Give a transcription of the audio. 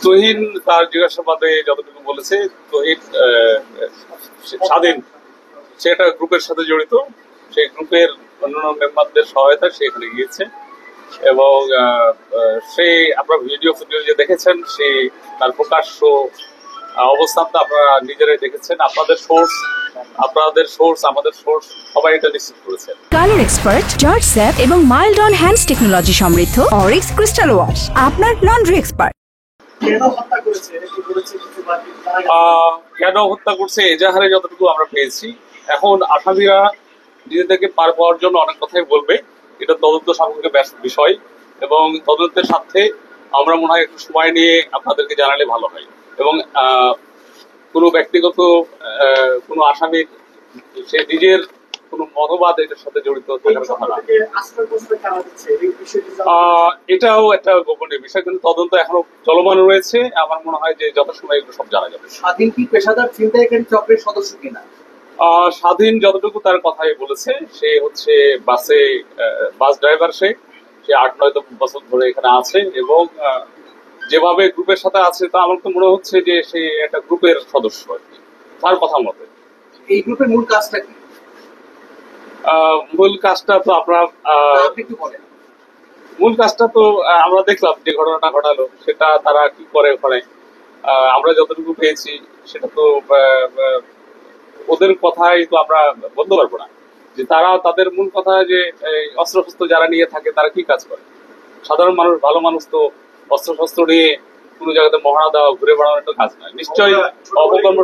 তুহিন তার জিজ্ঞাসাবাদে যতটুকু বলেছে, তুহিন স্বাধীন সে একটা গ্রুপের সাথে জড়িত, সেই গ্রুপের অন্যান্য মেম্বারদের সহায়তায় সে এখানে গিয়েছে এবং সে আপনারা ভিডিও যে দেখেছেন সে তার প্রকাশ্য অবস্থানটা আপনারা নিজেরাই দেখেছেন। আপনাদের সোর্স আমাদের সোর্স সবাই এটা নিশ্চিত করেছে। কালার এক্সপার্ট জর্জ স্যাপ এবং মাইল্ড অন হ্যান্ডস টেকনোলজি সমৃদ্ধ অরিক্স ক্রিস্টাল ওয়াশ আপনার লন্ড্রি এক্সপার্ট। কেন হত্যা করছে এজাহারে যতটুকু আমরা পেয়েছি, এখন আসামিরা নিজেদেরকে পার পাওয়ার জন্য অনেক কথাই বলবে, এটা তদন্ত সাপেক্ষ বিষয় এবং তদন্তের সাথে আমরা মনে হয় একটু সময় নিয়ে আপনাদেরকে জানালে ভালো হয় এবং কোনো ব্যক্তিগত কোনো আসামির সে নিজের কোনো মতবাদ এটার সাথে জড়িত থাকার কথা না। এটাও একটা গোপনীয় বিষয়, কিন্তু তদন্ত এখনো চলমান রয়েছে। আমার মনে হয় যে যথাসময়ে এগুলো সব জানা যাবে। স্বাধীন কি পেশাদার ছিনতাইকারী চক্রের সদস্য কিনা? স্বাধীন যতটুকু তার কথাই বলেছে, সে হচ্ছে বাস ড্রাইভার, সে 8-9 বছর ধরে এখানে আছে এবং যেভাবে গ্রুপের সাথে আছে তা আমার তো মনে হচ্ছে যে সে একটা গ্রুপের সদস্য আর কি, তার কথা মতে। এই গ্রুপের মূল কাজটা কি? মূল কাজটা তো আপনার মূল কাজটা তো আমরা দেখলাম যে ঘটনাটা ঘটালো, সেটা তারা কি করে ওখানে আমরা যতটুকু পেয়েছি সেটা তো ওদের কথাই তো আমরা বলতে পারবো না যে তারা তাদের মূল কথা যে অস্ত্রশস্ত্র যারা নিয়ে থাকে তারা কি কাজ করে। সাধারণ মানুষ, ভালো মানুষ তো অস্ত্রশস্ত্র নিয়ে কোনো জায়গাতে মহড়া দেওয়া, ঘুরে বেড়ানোর একটা কাজ নয়, নিশ্চয়ই অপকর্ম।